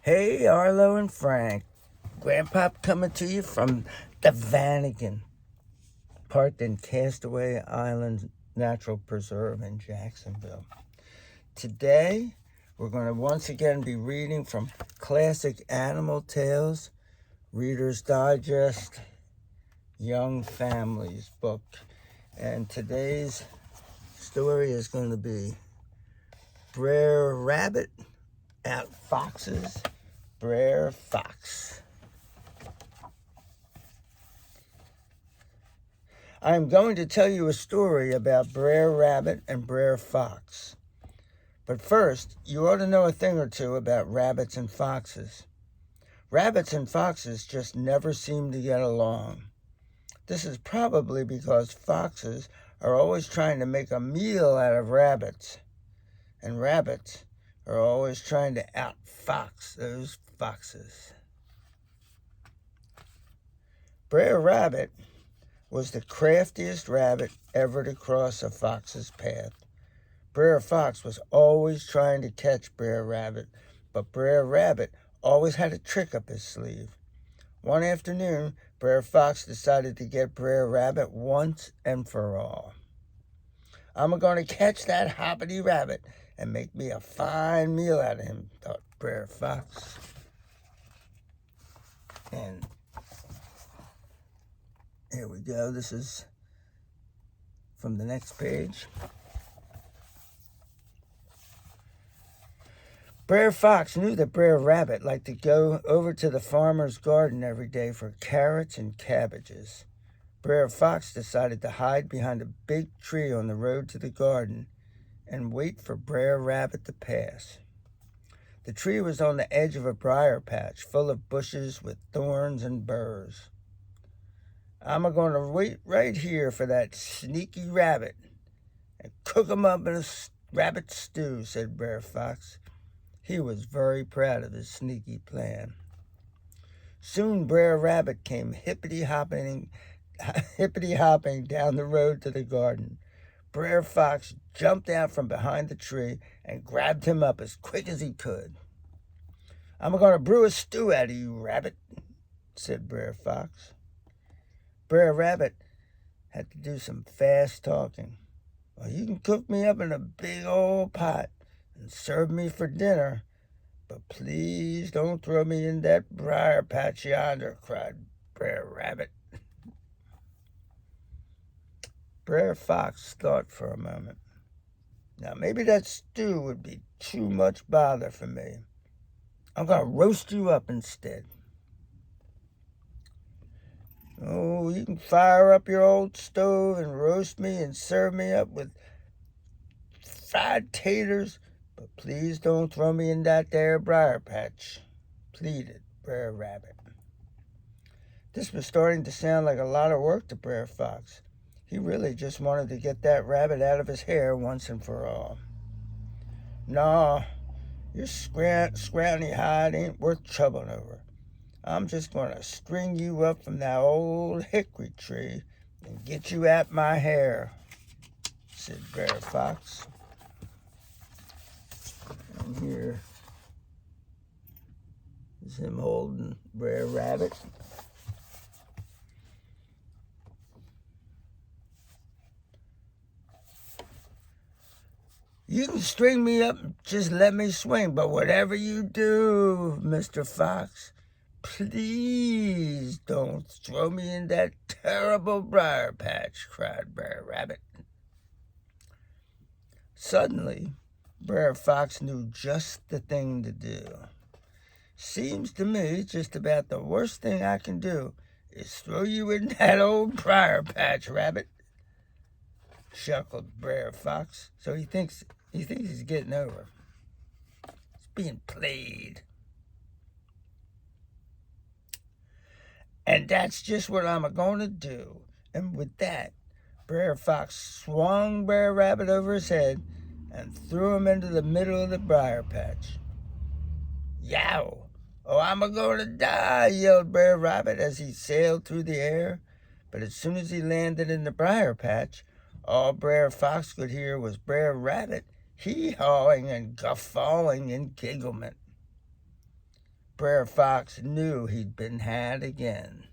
Hey, Arlo and Frank. Grandpa coming to you from the Vanagon, parked in Castaway Island Natural Preserve in Jacksonville. Today, we're going to once again be reading from Classic Animal Tales, Reader's Digest, Young Families book. And today's story is going to be Brer Rabbit, Outfoxes, Brer Fox. I am going to tell you a story about Brer Rabbit and Brer Fox. But first, you ought to know a thing or two about rabbits and foxes. Rabbits and foxes just never seem to get along. This is probably because foxes are always trying to make a meal out of rabbits, and rabbits are always trying to outfox those foxes. Brer Rabbit was the craftiest rabbit ever to cross a fox's path. Brer Fox was always trying to catch Brer Rabbit, but Brer Rabbit always had a trick up his sleeve. One afternoon, Brer Fox decided to get Brer Rabbit once and for all. "I'm going to catch that hoppity rabbit and make me a fine meal out of him," thought Brer Fox. And here we go. This is from the next page. Brer Fox knew that Brer Rabbit liked to go over to the farmer's garden every day for carrots and cabbages. Brer Fox decided to hide behind a big tree on the road to the garden and wait for Brer Rabbit to pass. The tree was on the edge of a briar patch full of bushes with thorns and burrs. "I'm going to wait right here for that sneaky rabbit and cook him up in a rabbit stew," said Brer Fox. He was very proud of his sneaky plan. Soon Brer Rabbit came hippity-hopping down the road to the garden. Brer Fox jumped out from behind the tree and grabbed him up as quick as he could. "I'm going to brew a stew out of you, Rabbit," said Brer Fox. Brer Rabbit had to do some fast talking. "Well, you can cook me up in a big old pot and serve me for dinner, but please don't throw me in that briar patch yonder," cried Brer Rabbit. Brer Fox thought for a moment. "Now, maybe that stew would be too much bother for me. I'm going to roast you up instead." "Oh, you can fire up your old stove and roast me and serve me up with fried taters, but please don't throw me in that there briar patch," pleaded Brer Rabbit. This was starting to sound like a lot of work to Brer Fox. He really just wanted to get that rabbit out of his hair once and for all. "No, your scrawny hide ain't worth troubling over. I'm just going to string you up from that old hickory tree and get you out my hair," said Brer Fox. And here is him holding Brer Rabbit. "You can string me up and just let me swing, but whatever you do, Mr. Fox, please don't throw me in that terrible briar patch," cried Brer Rabbit. Suddenly, Brer Fox knew just the thing to do. "Seems to me just about the worst thing I can do is throw you in that old briar patch, Rabbit," chuckled Brer Fox. So he thinks he's getting over. He's being played. "And that's just what I'm going to do." And with that, Brer Fox swung Brer Rabbit over his head and threw him into the middle of the briar patch. "Yow! Oh, I'm going to die," yelled Brer Rabbit as he sailed through the air. But as soon as he landed in the briar patch, all Brer Fox could hear was Brer Rabbit hee-hawing and guffawing in gigglement. Brer Fox knew he'd been had again.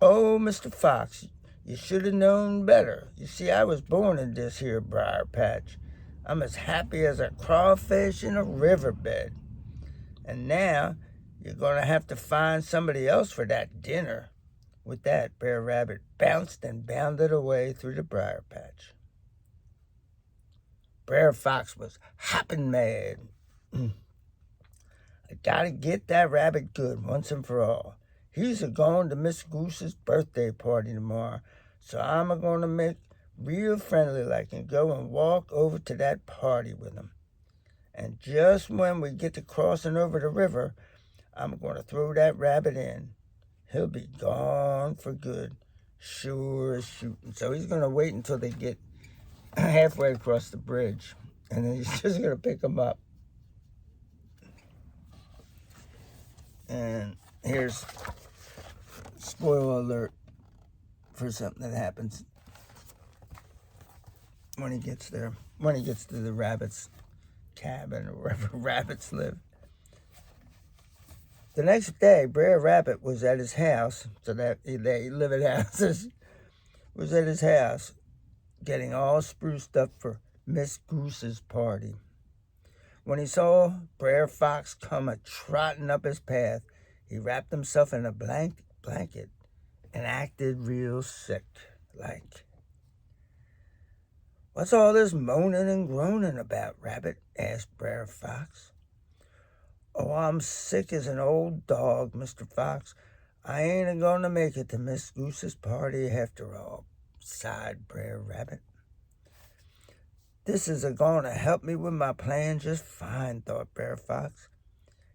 "Oh, Mr. Fox, you should have known better. You see, I was born in this here briar patch. I'm as happy as a crawfish in a riverbed. And now you're going to have to find somebody else for that dinner." With that, Brer Rabbit bounced and bounded away through the briar patch. Brer Fox was hopping mad. "I gotta get that rabbit good once and for all. He's a-going to Miss Goose's birthday party tomorrow, so I'm a-going to make real friendly like and go and walk over to that party with him. And just when we get to crossing over the river, I'm going to throw that rabbit in. He'll be gone for good, sure as shooting." So he's going to wait until they get halfway across the bridge, and then he's just going to pick him up. And here's spoiler alert for something that happens when he gets there, when he gets to the rabbit's cabin or wherever rabbits live. The next day, Brer Rabbit was at his house, so that they live at houses, was at his house getting all spruced up for Miss Goose's party. When he saw Brer Fox come a-trotting up his path, he wrapped himself in a blanket and acted real sick, like. "What's all this moaning and groaning about, Rabbit?" asked Brer Fox. "Oh, I'm sick as an old dog, Mr. Fox. I ain't a-going to make it to Miss Goose's party after all," sighed Brer Rabbit. "This is a-going to help me with my plan just fine," thought Brer Fox.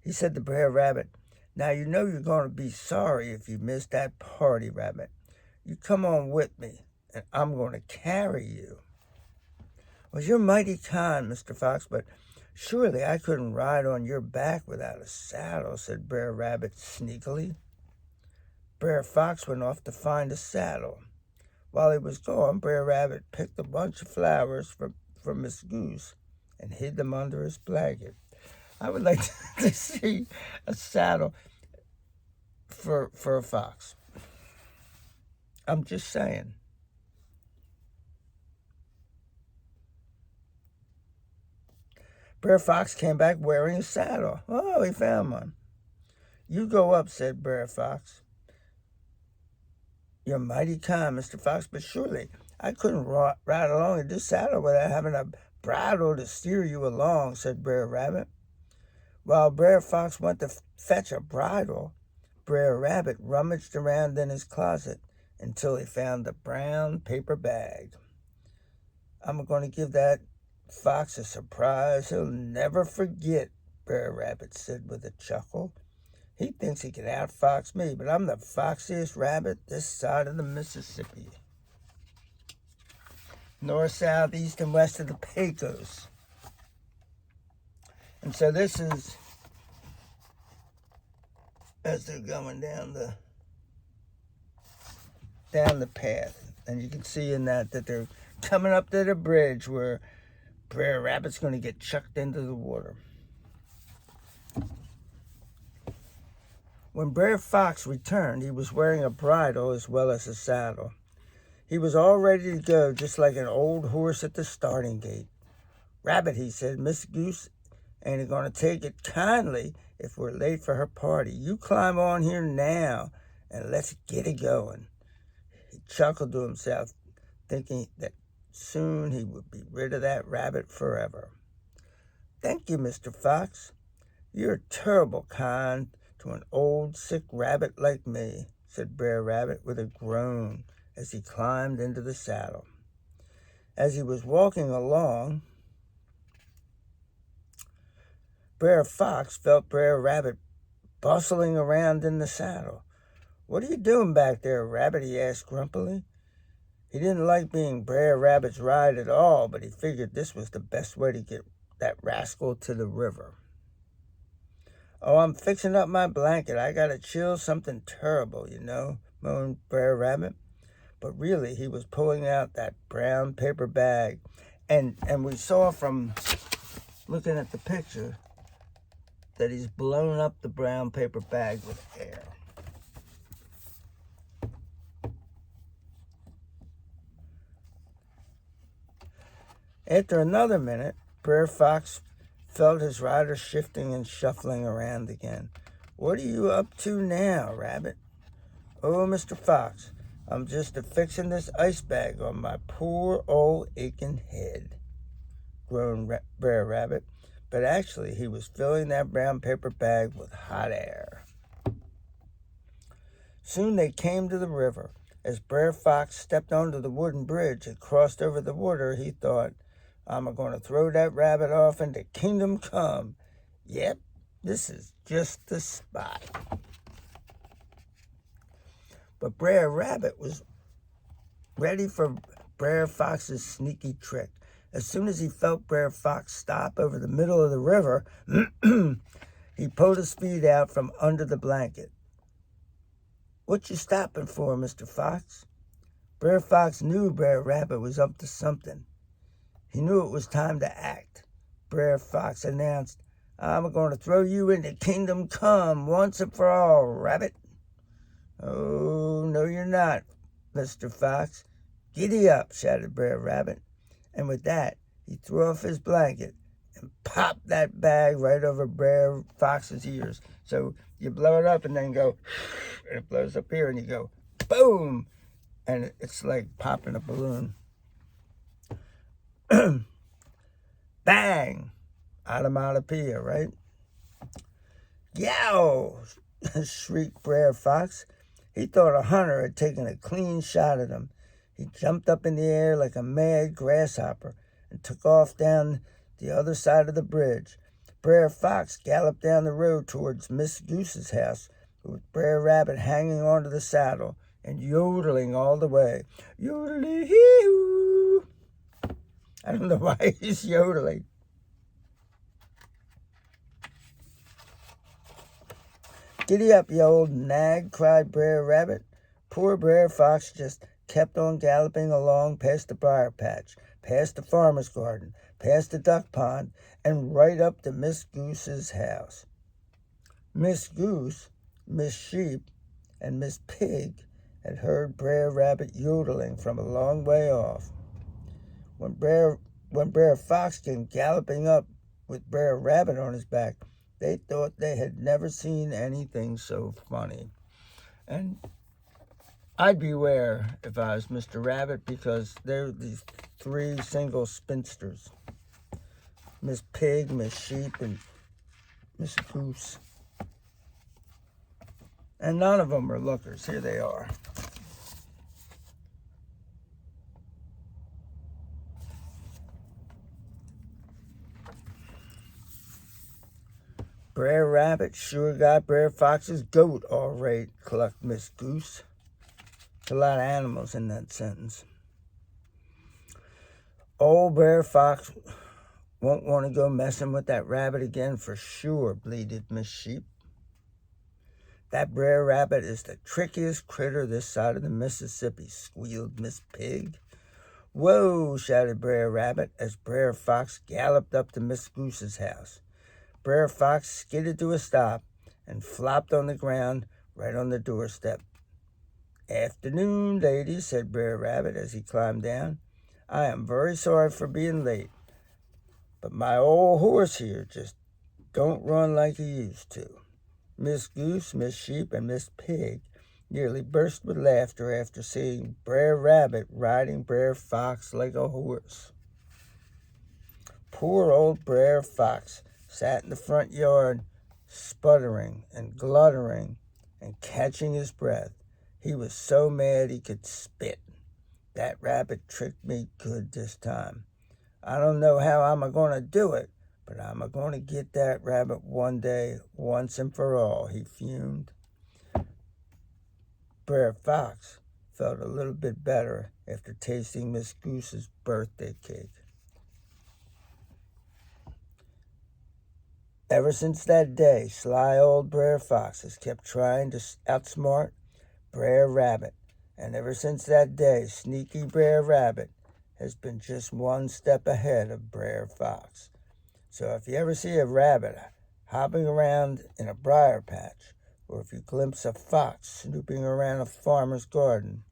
He said to Brer Rabbit, "Now you know you're going to be sorry if you miss that party, Rabbit. You come on with me, and I'm going to carry you." "Well, you're mighty kind, Mr. Fox, but surely I couldn't ride on your back without a saddle," said Brer Rabbit sneakily. Brer Fox went off to find a saddle. While he was gone, Brer Rabbit picked a bunch of flowers from Miss Goose and hid them under his blanket. I would like to see a saddle for a fox. I'm just saying. Brer Fox came back wearing a saddle. Oh, he found one. "You go up," said Brer Fox. "You're mighty kind, Mr. Fox, but surely I couldn't ride along in this saddle without having a bridle to steer you along," said Brer Rabbit. While Brer Fox went to fetch a bridle, Brer Rabbit rummaged around in his closet until he found a brown paper bag. "I'm going to give that fox a surprise he'll never forget," Brer Rabbit said with a chuckle. "He thinks he can outfox me, but I'm the foxiest rabbit this side of the Mississippi. North, south, east, and west of the Pecos." And so this is as they're going down the path. And you can see in that they're coming up to the bridge where Brer Rabbit's going to get chucked into the water. When Brer Fox returned, he was wearing a bridle as well as a saddle. He was all ready to go, just like an old horse at the starting gate. "Rabbit," he said, "Miss Goose ain't going to take it kindly if we're late for her party. You climb on here now, and let's get it going." He chuckled to himself, thinking that soon he would be rid of that rabbit forever. "Thank you, Mr. Fox. You're terrible kind to an old sick rabbit like me," said Brer Rabbit with a groan as he climbed into the saddle. As he was walking along, Brer Fox felt Brer Rabbit bustling around in the saddle. "What are you doing back there, Rabbit?" he asked grumpily. He didn't like being Brer Rabbit's ride at all, but he figured this was the best way to get that rascal to the river. "Oh, I'm fixing up my blanket. I got a chill, something terrible, you know," moaned Brer Rabbit. But really, he was pulling out that brown paper bag. And we saw from looking at the picture, that he's blown up the brown paper bag with air. After another minute, Brer Fox felt his rider shifting and shuffling around again. "What are you up to now, Rabbit?" "Oh, Mr. Fox, I'm just a-fixing this ice bag on my poor old aching head," groaned Brer Rabbit. But actually, he was filling that brown paper bag with hot air. Soon they came to the river. As Brer Fox stepped onto the wooden bridge and crossed over the water, he thought, "I'm going to throw that rabbit off into Kingdom Come. Yep, this is just the spot." But Brer Rabbit was ready for Brer Fox's sneaky trick. As soon as he felt Brer Fox stop over the middle of the river, he pulled his feet out from under the blanket. "What you stopping for, Mr. Fox?" Brer Fox knew Brer Rabbit was up to something. He knew it was time to act. Brer Fox announced, "I'm going to throw you into Kingdom Come once and for all, Rabbit." "Oh, no you're not, Mr. Fox. Giddy up," shouted Brer Rabbit. And with that, he threw off his blanket and popped that bag right over Brer Fox's ears. So you blow it up and then go, and it blows up here, and you go, boom, and it's like popping a balloon. Bang! Automatopoeia, right? "Yow!" shrieked Brer Fox. He thought a hunter had taken a clean shot at him. He jumped up in the air like a mad grasshopper and took off down the other side of the bridge. Brer Fox galloped down the road towards Miss Goose's house, with Brer Rabbit hanging onto the saddle and yodeling all the way. Yodeling-hee-hoo! I don't know why he's yodeling. "Giddy up, you old nag," cried Brer Rabbit. Poor Brer Fox just kept on galloping along past the briar patch, past the farmer's garden, past the duck pond, and right up to Miss Goose's house. Miss Goose, Miss Sheep, and Miss Pig had heard Brer Rabbit yodeling from a long way off. When Brer Fox came galloping up with Brer Rabbit on his back, they thought they had never seen anything so funny. And I'd beware if I was Mr. Rabbit, because they're these three single spinsters. Miss Pig, Miss Sheep, and Miss Goose. And none of them are lookers. Here they are. "Brer Rabbit sure got Brer Fox's goat all right," clucked Miss Goose. There's a lot of animals in that sentence. "Old Brer Fox won't want to go messing with that rabbit again for sure," bleated Miss Sheep. "That Brer Rabbit is the trickiest critter this side of the Mississippi," squealed Miss Pig. "Whoa!" shouted Brer Rabbit as Brer Fox galloped up to Miss Goose's house. Brer Fox skidded to a stop and flopped on the ground right on the doorstep. "Afternoon, ladies," said Brer Rabbit as he climbed down. "I am very sorry for being late, but my old horse here just don't run like he used to." Miss Goose, Miss Sheep, and Miss Pig nearly burst with laughter after seeing Brer Rabbit riding Brer Fox like a horse. Poor old Brer Fox sat in the front yard, sputtering and gluttering and catching his breath. He was so mad he could spit. "That rabbit tricked me good this time. I don't know how I'm going to do it, but I'm going to get that rabbit one day, once and for all," he fumed. Brer Fox felt a little bit better after tasting Miss Goose's birthday cake. Ever since that day, sly old Brer Fox has kept trying to outsmart Brer Rabbit. And ever since that day, sneaky Brer Rabbit has been just one step ahead of Brer Fox. So if you ever see a rabbit hopping around in a briar patch, or if you glimpse a fox snooping around a farmer's garden,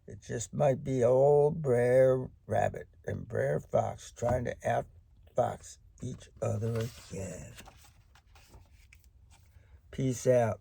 it just might be old Brer Rabbit and Brer Fox trying to outfox each other again. Peace out.